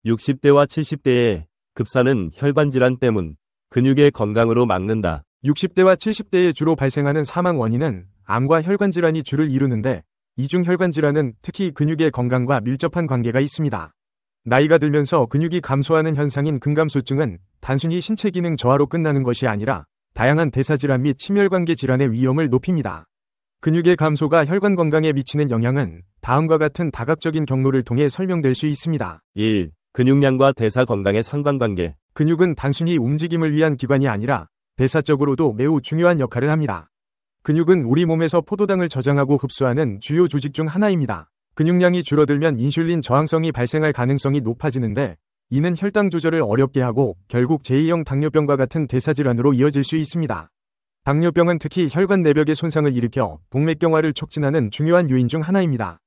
60대와 70대의 급사는 혈관질환 때문, 근육의 건강으로 막는다. 60대와 70대에 주로 발생하는 사망 원인은 암과 혈관질환이 주를 이루는데 이중 혈관질환은 특히 근육의 건강과 밀접한 관계가 있습니다. 나이가 들면서 근육이 감소하는 현상인 근감소증은 단순히 신체 기능 저하로 끝나는 것이 아니라 다양한 대사질환 및 심혈관계 질환의 위험을 높입니다. 근육의 감소가 혈관 건강에 미치는 영향은 다음과 같은 다각적인 경로를 통해 설명될 수 있습니다. 1. 근육량과 대사 건강의 상관관계. 근육은 단순히 움직임을 위한 기관이 아니라 대사적으로도 매우 중요한 역할을 합니다. 근육은 우리 몸에서 포도당을 저장하고 흡수하는 주요 조직 중 하나입니다. 근육량이 줄어들면 인슐린 저항성이 발생할 가능성이 높아지는데 이는 혈당 조절을 어렵게 하고 결국 제2형 당뇨병과 같은 대사질환으로 이어질 수 있습니다. 당뇨병은 특히 혈관 내벽의 손상을 일으켜 동맥경화를 촉진하는 중요한 요인 중 하나입니다.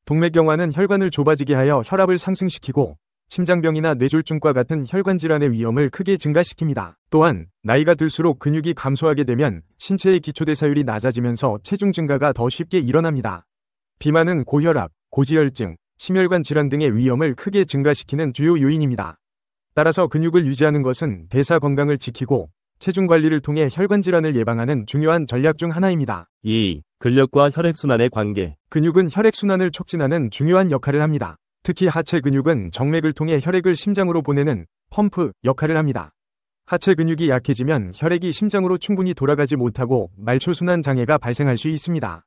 동맥경화는 혈관을 좁아지게 하여 혈압을 상승시키고 심장병이나 뇌졸중과 같은 혈관 질환의 위험을 크게 증가시킵니다. 또한 나이가 들수록 근육이 감소하게 되면 신체의 기초대사율이 낮아지면서 체중 증가가 더 쉽게 일어납니다. 비만은 고혈압, 고지혈증, 심혈관 질환 등의 위험을 크게 증가시키는 주요 요인입니다. 따라서 근육을 유지하는 것은 대사 건강을 지키고 체중 관리를 통해 혈관 질환을 예방하는 중요한 전략 중 하나입니다. 2. 근력과 혈액순환의 관계. 근육은 혈액순환을 촉진하는 중요한 역할을 합니다. 특히 하체 근육은 정맥을 통해 혈액을 심장으로 보내는 펌프 역할을 합니다. 하체 근육이 약해지면 혈액이 심장으로 충분히 돌아가지 못하고 말초순환 장애가 발생할 수 있습니다.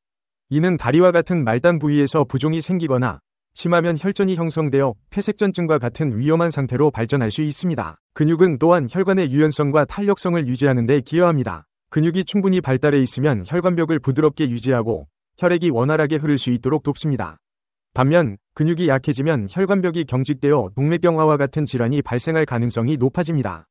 이는 다리와 같은 말단 부위에서 부종이 생기거나 심하면 혈전이 형성되어 폐색전증과 같은 위험한 상태로 발전할 수 있습니다. 근육은 또한 혈관의 유연성과 탄력성을 유지하는 데 기여합니다. 근육이 충분히 발달해 있으면 혈관벽을 부드럽게 유지하고 혈액이 원활하게 흐를 수 있도록 돕습니다. 반면 근육이 약해지면 혈관벽이 경직되어 동맥경화와 같은 질환이 발생할 가능성이 높아집니다.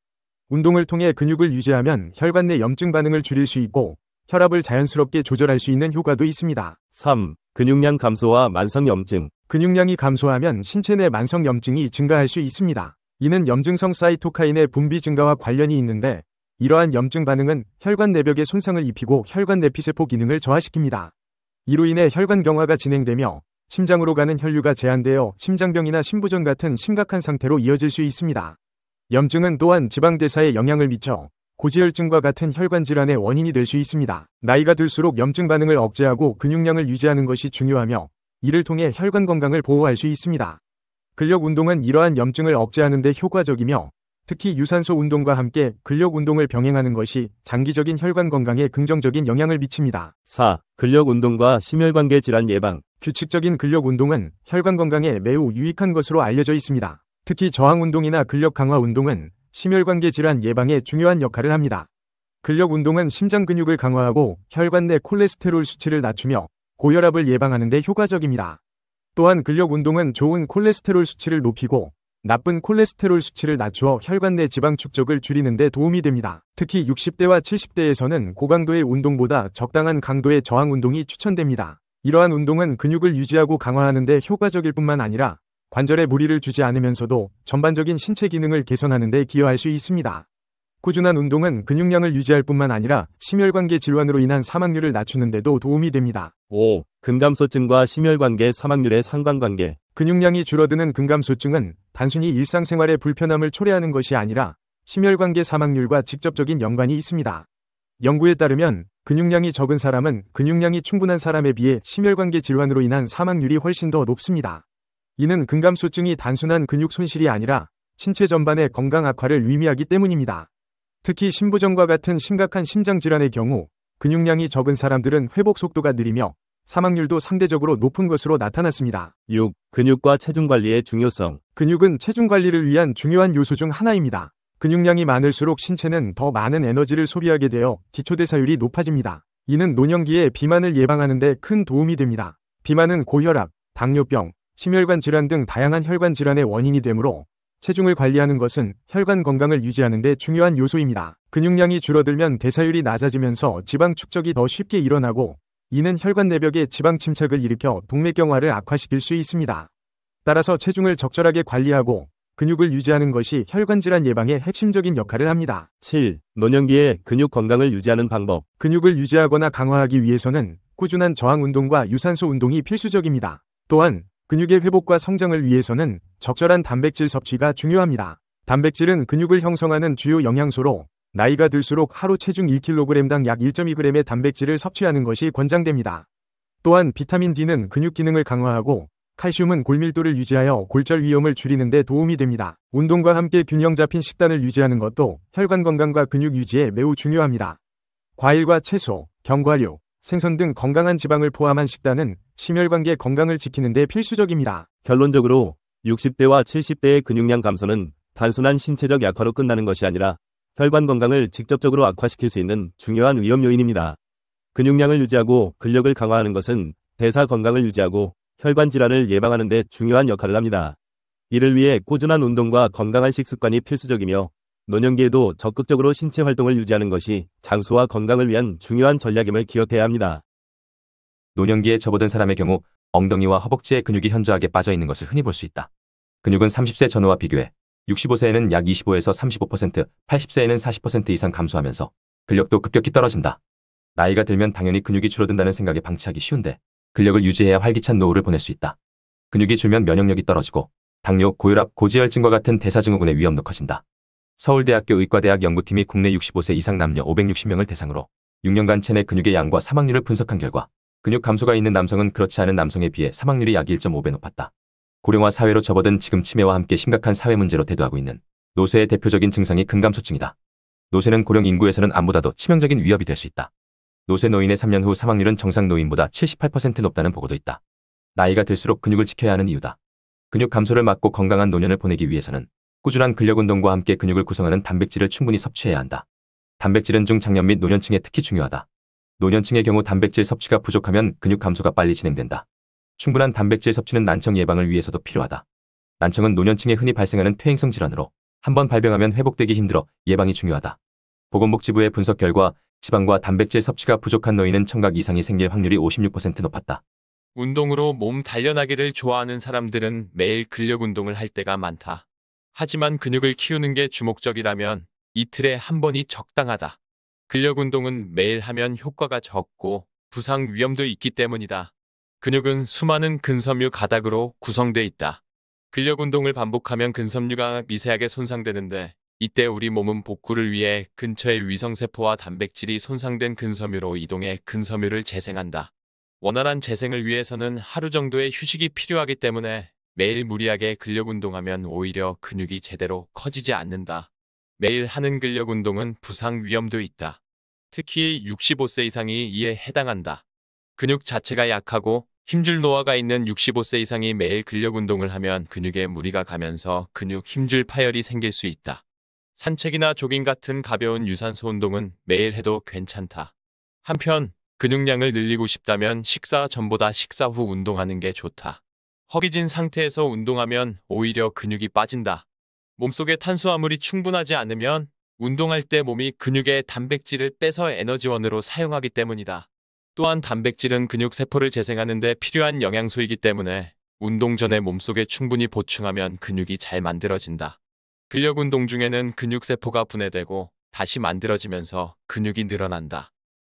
운동을 통해 근육을 유지하면 혈관 내 염증 반응을 줄일 수 있고 혈압을 자연스럽게 조절할 수 있는 효과도 있습니다. 3. 근육량 감소와 만성염증. 근육량이 감소하면 신체 내 만성염증이 증가할 수 있습니다. 이는 염증성 사이토카인의 분비 증가와 관련이 있는데 이러한 염증 반응은 혈관 내벽에 손상을 입히고 혈관 내피세포 기능을 저하시킵니다. 이로 인해 혈관 경화가 진행되며 심장으로 가는 혈류가 제한되어 심장병이나 심부전 같은 심각한 상태로 이어질 수 있습니다. 염증은 또한 지방대사에 영향을 미쳐 고지혈증과 같은 혈관 질환의 원인이 될 수 있습니다. 나이가 들수록 염증 반응을 억제하고 근육량을 유지하는 것이 중요하며 이를 통해 혈관 건강을 보호할 수 있습니다. 근력 운동은 이러한 염증을 억제하는 데 효과적이며 특히 유산소 운동과 함께 근력 운동을 병행하는 것이 장기적인 혈관 건강에 긍정적인 영향을 미칩니다. 4. 근력 운동과 심혈관계 질환 예방. 규칙적인 근력 운동은 혈관 건강에 매우 유익한 것으로 알려져 있습니다. 특히 저항 운동이나 근력 강화 운동은 심혈관계 질환 예방에 중요한 역할을 합니다. 근력 운동은 심장 근육을 강화하고 혈관 내 콜레스테롤 수치를 낮추며 고혈압을 예방하는 데 효과적입니다. 또한 근력 운동은 좋은 콜레스테롤 수치를 높이고 나쁜 콜레스테롤 수치를 낮추어 혈관 내 지방 축적을 줄이는 데 도움이 됩니다. 특히 60대와 70대에서는 고강도의 운동보다 적당한 강도의 저항 운동이 추천됩니다. 이러한 운동은 근육을 유지하고 강화하는 데 효과적일 뿐만 아니라 관절에 무리를 주지 않으면서도 전반적인 신체 기능을 개선하는 데 기여할 수 있습니다. 꾸준한 운동은 근육량을 유지할 뿐만 아니라 심혈관계 질환으로 인한 사망률을 낮추는 데도 도움이 됩니다. 5. 근감소증과 심혈관계 사망률의 상관관계. 근육량이 줄어드는 근감소증은 단순히 일상생활의 불편함을 초래하는 것이 아니라 심혈관계 사망률과 직접적인 연관이 있습니다. 연구에 따르면 근육량이 적은 사람은 근육량이 충분한 사람에 비해 심혈관계 질환으로 인한 사망률이 훨씬 더 높습니다. 이는 근감소증이 단순한 근육 손실이 아니라 신체 전반의 건강 악화를 의미하기 때문입니다. 특히 심부전과 같은 심각한 심장 질환의 경우 근육량이 적은 사람들은 회복 속도가 느리며 사망률도 상대적으로 높은 것으로 나타났습니다. 6. 근육과 체중 관리의 중요성. 근육은 체중 관리를 위한 중요한 요소 중 하나입니다. 근육량이 많을수록 신체는 더 많은 에너지를 소비하게 되어 기초대사율이 높아집니다. 이는 노년기에 비만을 예방하는 데 큰 도움이 됩니다. 비만은 고혈압, 당뇨병, 심혈관 질환 등 다양한 혈관 질환의 원인이 되므로 체중을 관리하는 것은 혈관 건강을 유지하는 데 중요한 요소입니다. 근육량이 줄어들면 대사율이 낮아지면서 지방 축적이 더 쉽게 일어나고 이는 혈관 내벽에 지방 침착을 일으켜 동맥경화를 악화시킬 수 있습니다. 따라서 체중을 적절하게 관리하고 근육을 유지하는 것이 혈관 질환 예방에 핵심적인 역할을 합니다. 7. 노년기에 근육 건강을 유지하는 방법. 근육을 유지하거나 강화하기 위해서는 꾸준한 저항 운동과 유산소 운동이 필수적입니다. 또한 근육의 회복과 성장을 위해서는 적절한 단백질 섭취가 중요합니다. 단백질은 근육을 형성하는 주요 영양소로 나이가 들수록 하루 체중 1kg당 약 1.2g의 단백질을 섭취하는 것이 권장됩니다. 또한 비타민 D는 근육 기능을 강화하고 칼슘은 골밀도를 유지하여 골절 위험을 줄이는 데 도움이 됩니다. 운동과 함께 균형 잡힌 식단을 유지하는 것도 혈관 건강과 근육 유지에 매우 중요합니다. 과일과 채소, 견과류, 생선 등 건강한 지방을 포함한 식단은 심혈관계 건강을 지키는 데 필수적입니다. 결론적으로 60대와 70대의 근육량 감소는 단순한 신체적 약화로 끝나는 것이 아니라 혈관 건강을 직접적으로 악화시킬 수 있는 중요한 위험 요인입니다. 근육량을 유지하고 근력을 강화하는 것은 대사 건강을 유지하고 혈관 질환을 예방하는 데 중요한 역할을 합니다. 이를 위해 꾸준한 운동과 건강한 식습관이 필수적이며 노년기에도 적극적으로 신체 활동을 유지하는 것이 장수와 건강을 위한 중요한 전략임을 기억해야 합니다. 노년기에 접어든 사람의 경우 엉덩이와 허벅지의 근육이 현저하게 빠져 있는 것을 흔히 볼 수 있다. 근육은 30세 전후와 비교해 65세에는 약 25에서 35%, 80세에는 40% 이상 감소하면서 근력도 급격히 떨어진다. 나이가 들면 당연히 근육이 줄어든다는 생각에 방치하기 쉬운데 근력을 유지해야 활기찬 노후를 보낼 수 있다. 근육이 줄면 면역력이 떨어지고 당뇨, 고혈압, 고지혈증과 같은 대사증후군의 위험도 커진다. 서울대학교 의과대학 연구팀이 국내 65세 이상 남녀 560명을 대상으로 6년간 체내 근육의 양과 사망률을 분석한 결과 근육 감소가 있는 남성은 그렇지 않은 남성에 비해 사망률이 약 1.5배 높았다. 고령화 사회로 접어든 지금 치매와 함께 심각한 사회 문제로 대두하고 있는 노쇠의 대표적인 증상이 근감소증이다. 노쇠는 고령 인구에서는 암보다도 치명적인 위협이 될 수 있다. 노쇠 노인의 3년 후 사망률은 정상 노인보다 78% 높다는 보고도 있다. 나이가 들수록 근육을 지켜야 하는 이유다. 근육 감소를 막고 건강한 노년을 보내기 위해서는 꾸준한 근력 운동과 함께 근육을 구성하는 단백질을 충분히 섭취해야 한다. 단백질은 중장년 및 노년층에 특히 중요하다. 노년층의 경우 단백질 섭취가 부족하면 근육 감소가 빨리 진행된다. 충분한 단백질 섭취는 난청 예방을 위해서도 필요하다. 난청은 노년층에 흔히 발생하는 퇴행성 질환으로 한번 발병하면 회복되기 힘들어 예방이 중요하다. 보건복지부의 분석 결과 지방과 단백질 섭취가 부족한 노인은 청각 이상이 생길 확률이 56% 높았다. 운동으로 몸 단련하기를 좋아하는 사람들은 매일 근력 운동을 할 때가 많다. 하지만 근육을 키우는 게 주목적이라면 이틀에 한 번이 적당하다. 근력 운동은 매일 하면 효과가 적고 부상 위험도 있기 때문이다. 근육은 수많은 근섬유 가닥으로 구성돼 있다. 근력 운동을 반복하면 근섬유가 미세하게 손상되는데 이때 우리 몸은 복구를 위해 근처의 위성세포와 단백질이 손상된 근섬유로 이동해 근섬유를 재생한다. 원활한 재생을 위해서는 하루 정도의 휴식이 필요하기 때문에 매일 무리하게 근력 운동하면 오히려 근육이 제대로 커지지 않는다. 매일 하는 근력 운동은 부상 위험도 있다. 특히 65세 이상이 이에 해당한다. 근육 자체가 약하고 힘줄 노화가 있는 65세 이상이 매일 근력 운동을 하면 근육에 무리가 가면서 근육 힘줄 파열이 생길 수 있다. 산책이나 조깅 같은 가벼운 유산소 운동은 매일 해도 괜찮다. 한편 근육량을 늘리고 싶다면 식사 전보다 식사 후 운동하는 게 좋다. 허기진 상태에서 운동하면 오히려 근육이 빠진다. 몸속에 탄수화물이 충분하지 않으면 운동할 때 몸이 근육의 단백질을 빼서 에너지원으로 사용하기 때문이다. 또한 단백질은 근육 세포를 재생하는 데 필요한 영양소이기 때문에 운동 전에 몸속에 충분히 보충하면 근육이 잘 만들어진다. 근력 운동 중에는 근육세포가 분해되고 다시 만들어지면서 근육이 늘어난다.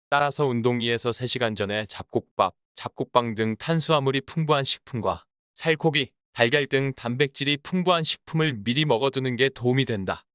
따라서 운동 2에서 3시간 전에 잡곡밥, 잡곡빵 등 탄수화물이 풍부한 식품과 살코기, 달걀 등 단백질이 풍부한 식품을 미리 먹어두는 게 도움이 된다.